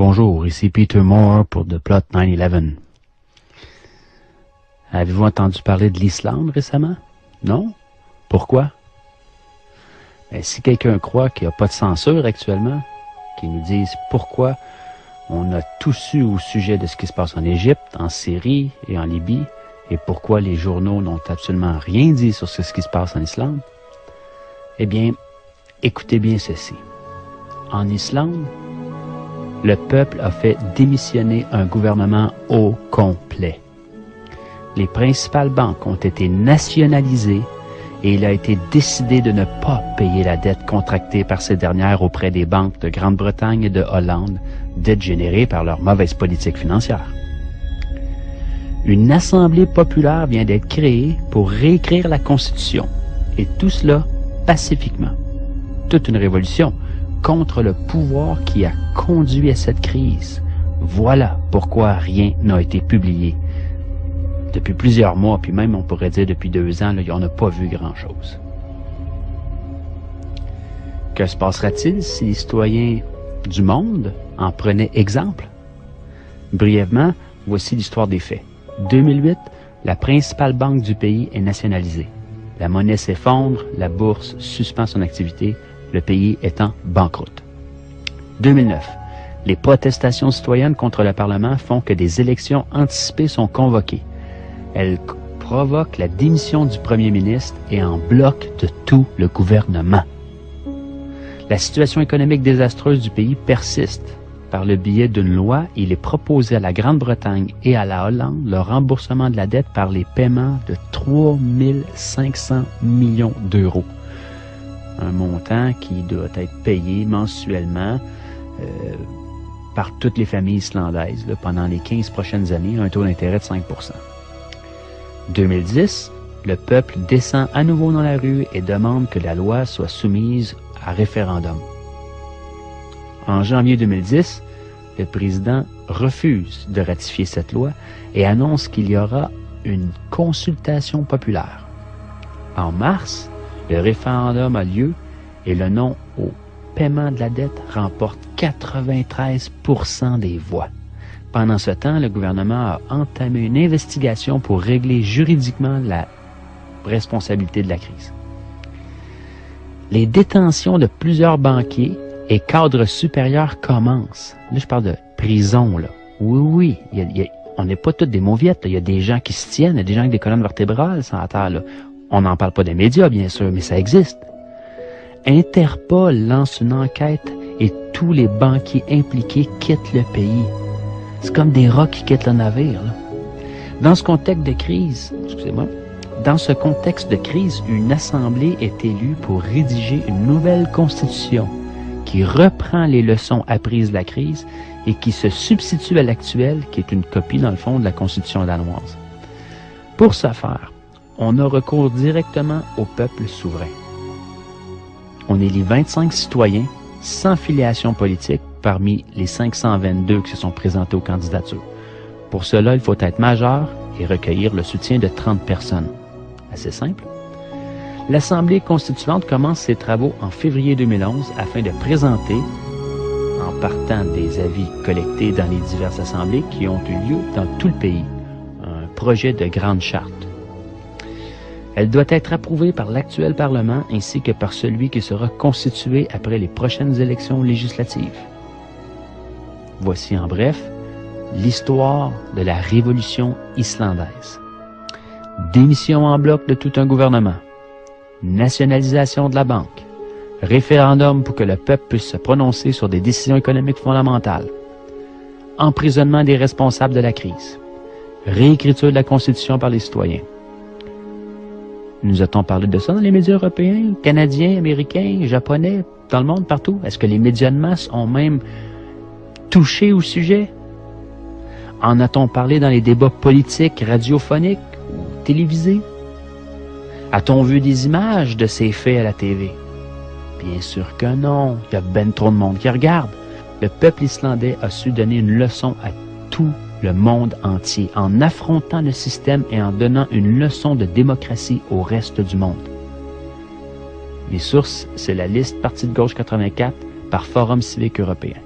Bonjour, ici Peter Moore pour The Plot 9/11. Avez-vous entendu parler de l'Islande récemment? Non? Pourquoi? Si quelqu'un croit qu'il n'y a pas de censure actuellement, qu'il nous dise pourquoi on a tout su au sujet de ce qui se passe en Égypte, en Syrie et en Libye, et pourquoi les journaux n'ont absolument rien dit sur ce qui se passe en Islande, eh bien, écoutez bien ceci. En Islande, le peuple a fait démissionner un gouvernement au complet. Les principales banques ont été nationalisées et il a été décidé de ne pas payer la dette contractée par ces dernières auprès des banques de Grande-Bretagne et de Hollande, dette générée par leur mauvaise politique financière. Une assemblée populaire vient d'être créée pour réécrire la Constitution, et tout cela pacifiquement. Toute une révolution contre le pouvoir qui a conduit à cette crise. Voilà pourquoi rien n'a été publié. Depuis plusieurs mois, puis même on pourrait dire depuis 2 ans, là, on n'a pas vu grand-chose. Que se passera-t-il si les citoyens du monde en prenaient exemple? Brièvement, voici l'histoire des faits. 2008, la principale banque du pays est nationalisée. La monnaie s'effondre, la bourse suspend son activité, le pays étant banqueroute. 2009, les protestations citoyennes contre le Parlement font que des élections anticipées sont convoquées. Elles provoquent la démission du premier ministre et en bloquent de tout le gouvernement. La situation économique désastreuse du pays persiste. Par le biais d'une loi, il est proposé à la Grande-Bretagne et à la Hollande le remboursement de la dette par les paiements de 3 500 millions d'euros. Un montant qui doit être payé mensuellement par toutes les familles islandaises pendant les 15 prochaines années, un taux d'intérêt de 5%. 2010, le peuple descend à nouveau dans la rue et demande que la loi soit soumise à référendum. En janvier 2010, le président refuse de ratifier cette loi et annonce qu'il y aura une consultation populaire. En mars, le référendum a lieu et le non au paiement de la dette remporte 93% des voix. Pendant ce temps, le gouvernement a entamé une investigation pour régler juridiquement la responsabilité de la crise. Les détentions de plusieurs banquiers et cadres supérieurs commencent. Là, je parle de prison, là. Oui, on n'est pas tous des mauviettes. Il y a des gens qui se tiennent, il y a des gens avec des colonnes vertébrales sur la terre, là. On n'en parle pas des médias, bien sûr, mais ça existe. Interpol lance une enquête et tous les banquiers impliqués quittent le pays. C'est comme des rats qui quittent le navire, là. Dans ce contexte de crise, une assemblée est élue pour rédiger une nouvelle constitution qui reprend les leçons apprises de la crise et qui se substitue à l'actuelle, qui est une copie, dans le fond, de la constitution danoise. Pour ce faire, on a recours directement au peuple souverain. On élit 25 citoyens sans filiation politique parmi les 522 qui se sont présentés aux candidatures. Pour cela, il faut être majeur et recueillir le soutien de 30 personnes. Assez simple. L'Assemblée constituante commence ses travaux en février 2011 afin de présenter, en partant des avis collectés dans les diverses assemblées qui ont eu lieu dans tout le pays, un projet de grande charte. Elle doit être approuvée par l'actuel Parlement ainsi que par celui qui sera constitué après les prochaines élections législatives. Voici en bref l'histoire de la révolution islandaise. Démission en bloc de tout un gouvernement. Nationalisation de la banque. Référendum pour que le peuple puisse se prononcer sur des décisions économiques fondamentales. Emprisonnement des responsables de la crise. Réécriture de la Constitution par les citoyens. Nous a-t-on parlé de ça dans les médias européens, canadiens, américains, japonais, dans le monde, partout? Est-ce que les médias de masse ont même touché au sujet? En a-t-on parlé dans les débats politiques, radiophoniques ou télévisés? A-t-on vu des images de ces faits à la TV? Bien sûr que non. Il y a ben trop de monde qui regarde. Le peuple islandais a su donner une leçon à tout le monde entier en affrontant le système et en donnant une leçon de démocratie au reste du monde. Les sources, c'est la liste Parti de gauche 84 par Forum civique européen.